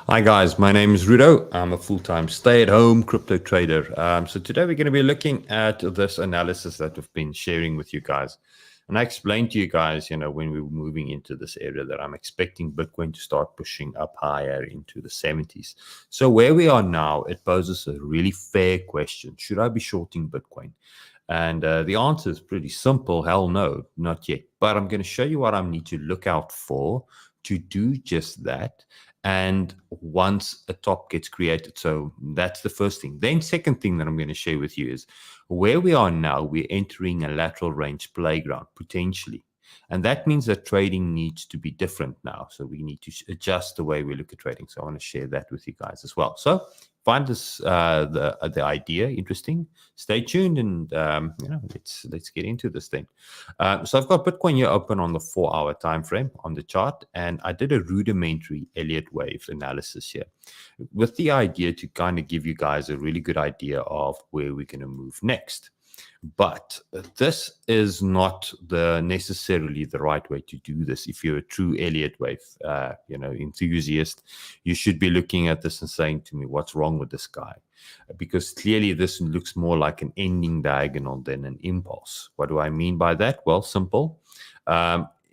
Hi guys, my name is Rudo. I'm a full-time stay-at-home crypto trader. So today we're going to be looking at this analysis that we've been sharing with you guys. And I explained to you guys, when we were moving into this area that I'm expecting Bitcoin to start pushing up higher into the 70s. So where we are now, it poses a really fair question. Should I be shorting Bitcoin? And the answer is pretty simple. Hell no, not yet. But I'm going to show you what I need to look out for to do just that. And once a top gets created, so that's the first thing. Then second thing that I'm going to share with you is where we are now, we're entering a lateral range playground potentially. And that means that trading needs to be different now. So we need to adjust the way we look at trading. So I want to share that with you guys as well. So find this the idea interesting, stay tuned, and let's get into this thing. So I've got Bitcoin here open on the 4-hour time frame on the chart, and I did a rudimentary Elliott wave analysis here with the idea to kind of give you guys a really good idea of where we're going to move next. But this is not necessarily the right way to do this. If you're a true Elliott wave, enthusiast, you should be looking at this and saying to me, "What's wrong with this guy?" Because clearly this looks more like an ending diagonal than an impulse. What do I mean by that? Well, simple.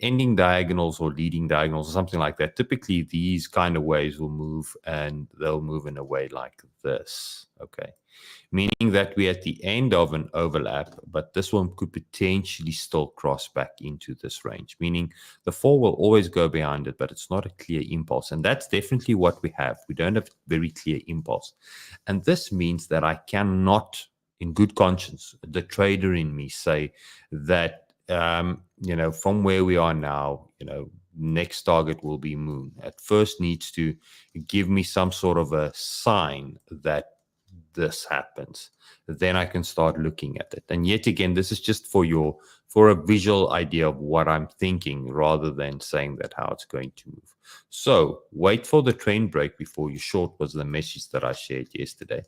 Ending diagonals or leading diagonals or something like that. Typically, these kind of waves will move, and they'll move in a way like this. Okay. Meaning that we're at the end of an overlap, but this one could potentially still cross back into this range, meaning the fall will always go behind it, but it's not a clear impulse. And that's definitely what we have. We don't have very clear impulse. And this means that I cannot, in good conscience, the trader in me, say that, from where we are now, next target will be moon. At first needs to give me some sort of a sign that this happens, then I can start looking at it. And yet again, this is just for a visual idea of what I'm thinking rather than saying that how it's going to move. So wait for the trend break before you short was the message that I shared yesterday.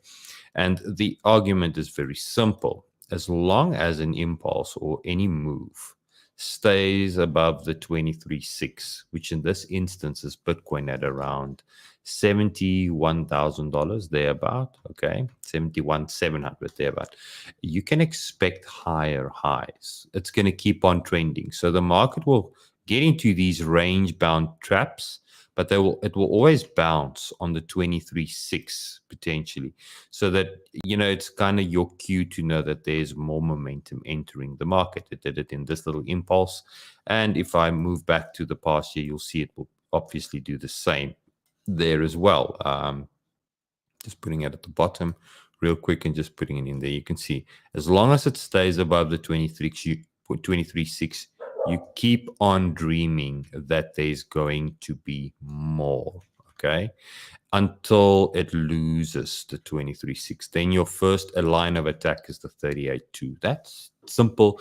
And the argument is very simple. As long as an impulse or any move stays above the 23.6, which in this instance is Bitcoin at around $71,000 thereabout, okay, 71,700 thereabout, you can expect higher highs. It's going to keep on trending. So the market will get into these range bound traps, but it will always bounce on the 23.6 potentially, so that it's kind of your cue to know that there's more momentum entering the market. It did it in this little impulse, and if I move back to the past year, you'll see it will obviously do the same there as well. Just putting it at the bottom real quick and just putting it in there. You can see as long as it stays above the 23.6, you keep on dreaming that there's going to be more, okay, until it loses the 23.6. Then your first line of attack is the 38.2. That's simple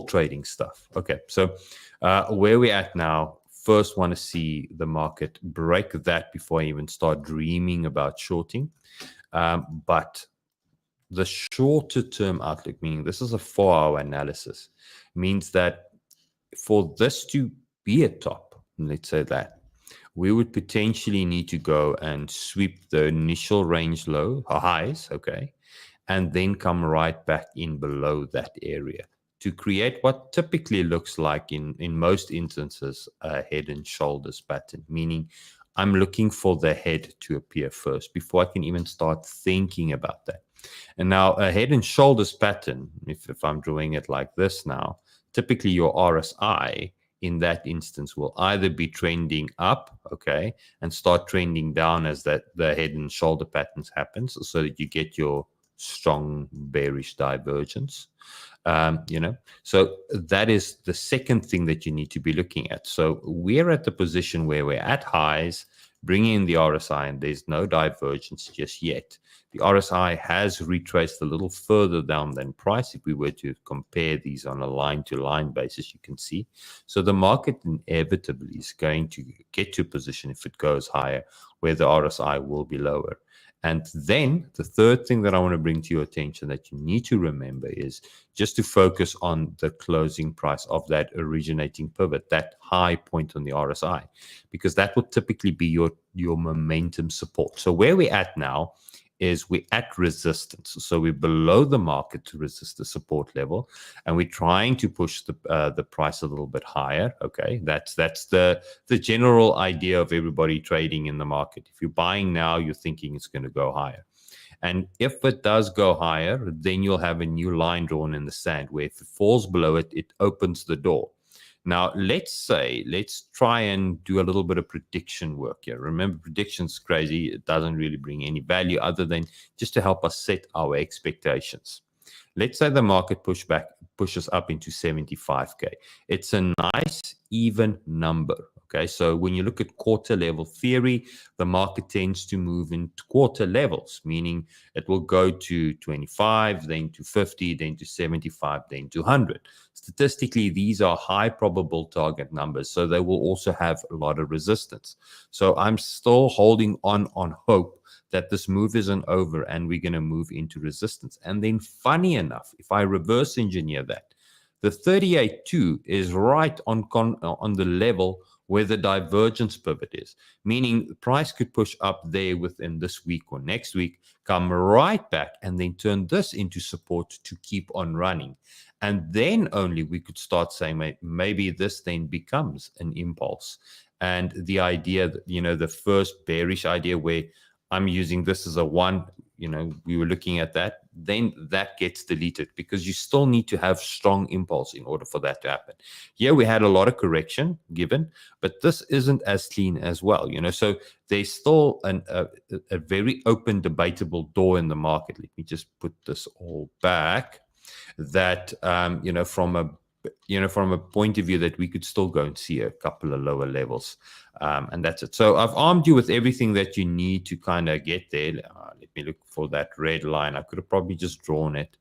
trading stuff. Okay, so where we're at now, first want to see the market break that before I even start dreaming about shorting. But the shorter term outlook, meaning this is a 4-hour analysis, means that for this to be a top, let's say that, we would potentially need to go and sweep the initial range low highs, okay, and then come right back in below that area to create what typically looks like in most instances a head and shoulders pattern, meaning I'm looking for the head to appear first before I can even start thinking about that. And now a head and shoulders pattern, if I'm drawing it like this now, typically your RSI in that instance will either be trending up, okay, and start trending down as that the head and shoulder patterns happens, so that you get your strong bearish divergence. So that is the second thing that you need to be looking at. So we're at the position where we're at highs, bringing in the RSI, and there's no divergence just yet. The RSI has retraced a little further down than price. If we were to compare these on a line-to-line basis, you can see. So the market inevitably is going to get to a position, if it goes higher, where the RSI will be lower. And then the third thing that I want to bring to your attention that you need to remember is just to focus on the closing price of that originating pivot, that high point on the RSI, because that will typically be your momentum support. So where we're at now is we're at resistance. So we're below the market to resist the support level, and we're trying to push the price a little bit higher. Okay, that's the general idea of everybody trading in the market. If you're buying now, you're thinking it's going to go higher. And if it does go higher, then you'll have a new line drawn in the sand where if it falls below it, it opens the door. Now, let's try and do a little bit of prediction work here. Remember, prediction's crazy. It doesn't really bring any value other than just to help us set our expectations. Let's say the market pushes up into 75K. It's a nice, even number. Okay, so when you look at quarter level theory, the market tends to move into quarter levels, meaning it will go to 25, then to 50, then to 75, then to 100. Statistically, these are high probable target numbers, so they will also have a lot of resistance. So I'm still holding on hope that this move isn't over and we're going to move into resistance. And then funny enough, if I reverse engineer that, the 38.2 is right on the level where the divergence pivot is, meaning the price could push up there within this week or next week, come right back, and then turn this into support to keep on running. And then only we could start saying maybe this then becomes an impulse. And the idea that, the first bearish idea where I'm using this as a one, we were looking at that, then that gets deleted because you still need to have strong impulse in order for that to happen. Yeah, we had a lot of correction given, but this isn't as clean as well, so there's still a very open, debatable door in the market. Let me just put this all back, that, from a point of view that we could still go and see a couple of lower levels. And that's it. So I've armed you with everything that you need to kind of get there. Let me look for that red line. I could have probably just drawn it.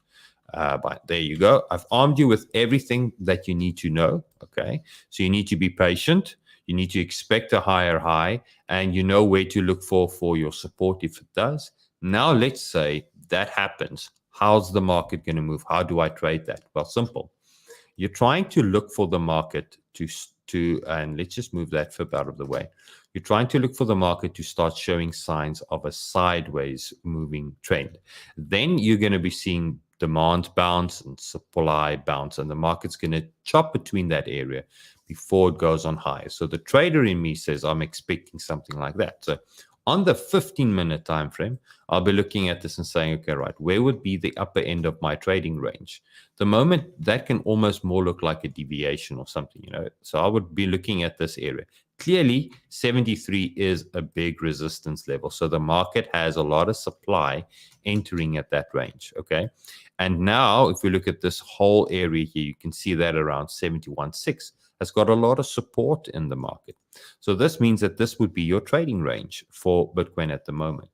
But there you go. I've armed you with everything that you need to know. Okay. So you need to be patient. You need to expect a higher high, and you know where to look for your support if it does. Now, let's say that happens. How's the market going to move? How do I trade that? Well, simple. You're trying to look for the market and let's just move that fib out of the way. You're trying to look for the market to start showing signs of a sideways moving trend. Then you're going to be seeing demand bounce and supply bounce, and the market's going to chop between that area before it goes on high. So the trader in me says I'm expecting something like that. So on the 15-minute time frame, I'll be looking at this and saying, okay, right, where would be the upper end of my trading range? The moment that can almost more look like a deviation or something, So I would be looking at this area. Clearly, 73 is a big resistance level. So the market has a lot of supply entering at that range, okay? And now, if we look at this whole area here, you can see that around 71.6 has got a lot of support in the market. So this means that this would be your trading range for Bitcoin at the moment.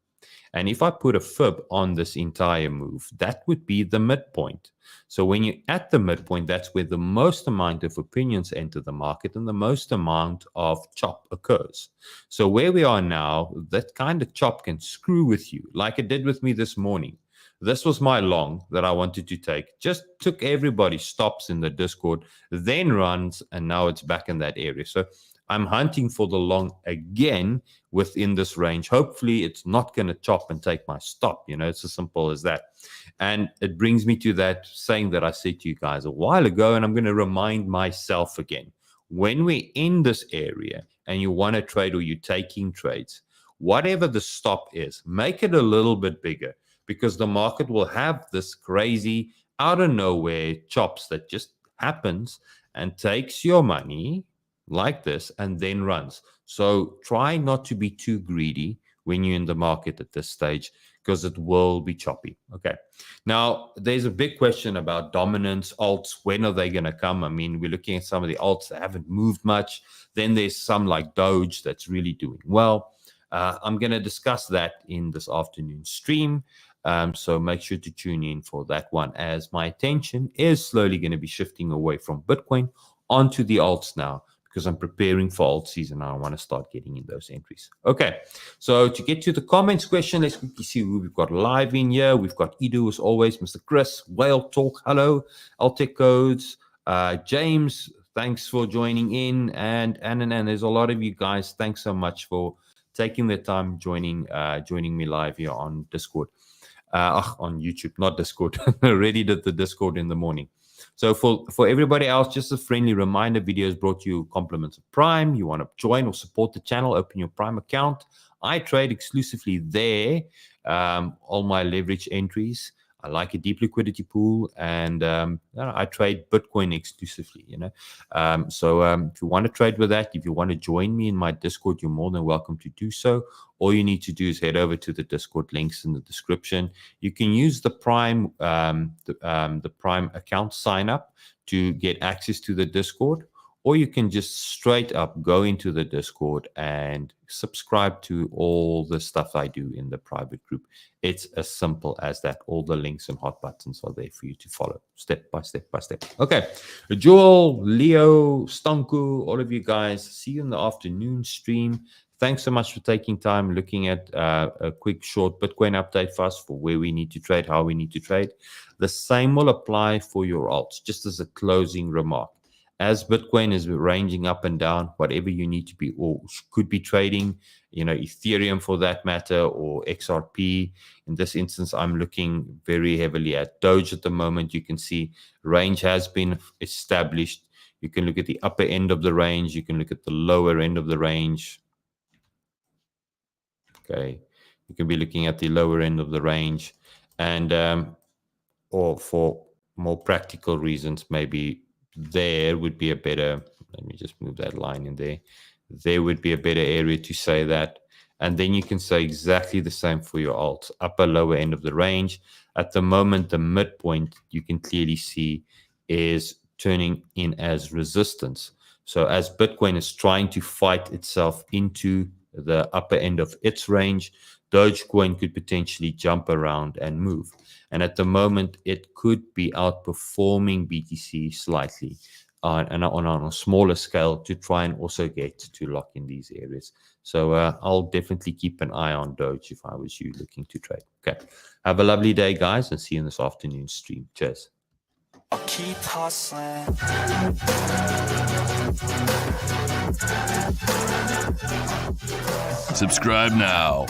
And if I put a fib on this entire move, that would be the midpoint. So when you're at the midpoint, that's where the most amount of opinions enter the market and the most amount of chop occurs. So where we are now, that kind of chop can screw with you, like it did with me this morning. This was my long that I wanted to take. Just took everybody, stops in the Discord, then runs, and now it's back in that area. So I'm hunting for the long again within this range. Hopefully, it's not going to chop and take my stop. It's as simple as that. And it brings me to that saying that I said to you guys a while ago, and I'm going to remind myself again. When we're in this area and you want to trade or you're taking trades, whatever the stop is, make it a little bit bigger, because the market will have this crazy out of nowhere chops that just happens and takes your money like this and then runs. So try not to be too greedy when you're in the market at this stage, because it will be choppy. Okay. Now, there's a big question about dominance, alts. When are they going to come? I mean, we're looking at some of the alts that haven't moved much. Then there's some like DOGE that's really doing well. I'm going to discuss that in this afternoon stream. So make sure to tune in for that one, as my attention is slowly going to be shifting away from Bitcoin onto the alts now, because I'm preparing for alt season. I want to start getting in those entries. Okay, so to get to the comments question, let's quickly see who we've got live in here. We've got Edu as always, Mr. Chris, Whale Talk, hello, Altec Codes, James, thanks for joining in, and there's a lot of you guys. Thanks so much for taking the time joining me live here on Discord, on YouTube, not Discord. Already did the Discord in the morning. So for everybody else, just a friendly reminder, videos brought to you compliments of Prime. You want to join or support the channel, open your Prime account. I trade exclusively there, all my leverage entries. I like a deep liquidity pool, and I trade Bitcoin exclusively, So if you want to trade with that, if you want to join me in my Discord, you're more than welcome to do so. All you need to do is head over to the Discord links in the description. You can use the Prime the Prime account sign up to get access to the Discord, or you can just straight up go into the Discord and subscribe to all the stuff I do in the private group. It's as simple as that. All the links and hot buttons are there for you to follow step by step by step. Okay, Joel, Leo, Stanku, all of you guys, see you in the afternoon stream. Thanks so much for taking time looking at a quick short Bitcoin update for us for where we need to trade, how we need to trade. The same will apply for your alts, just as a closing remark. As Bitcoin is ranging up and down, whatever you need to be or could be trading, Ethereum for that matter, or XRP. In this instance, I'm looking very heavily at DOGE at the moment. You can see range has been established. You can look at the upper end of the range. You can look at the lower end of the range. Okay, you can be looking at the lower end of the range, and or for more practical reasons, maybe there would be a better, let me just move that line in there. There would be a better area to say that. And then you can say exactly the same for your alts, upper, lower end of the range. At the moment, the midpoint you can clearly see is turning in as resistance. So as Bitcoin is trying to fight itself into the upper end of its range, Dogecoin could potentially jump around and move. And at the moment, it could be outperforming BTC slightly on a smaller scale to try and also get to lock in these areas. So I'll definitely keep an eye on Doge if I was you looking to trade. Okay. Have a lovely day, guys, and see you in this afternoon stream. Cheers. I'll keep hustling. Subscribe now.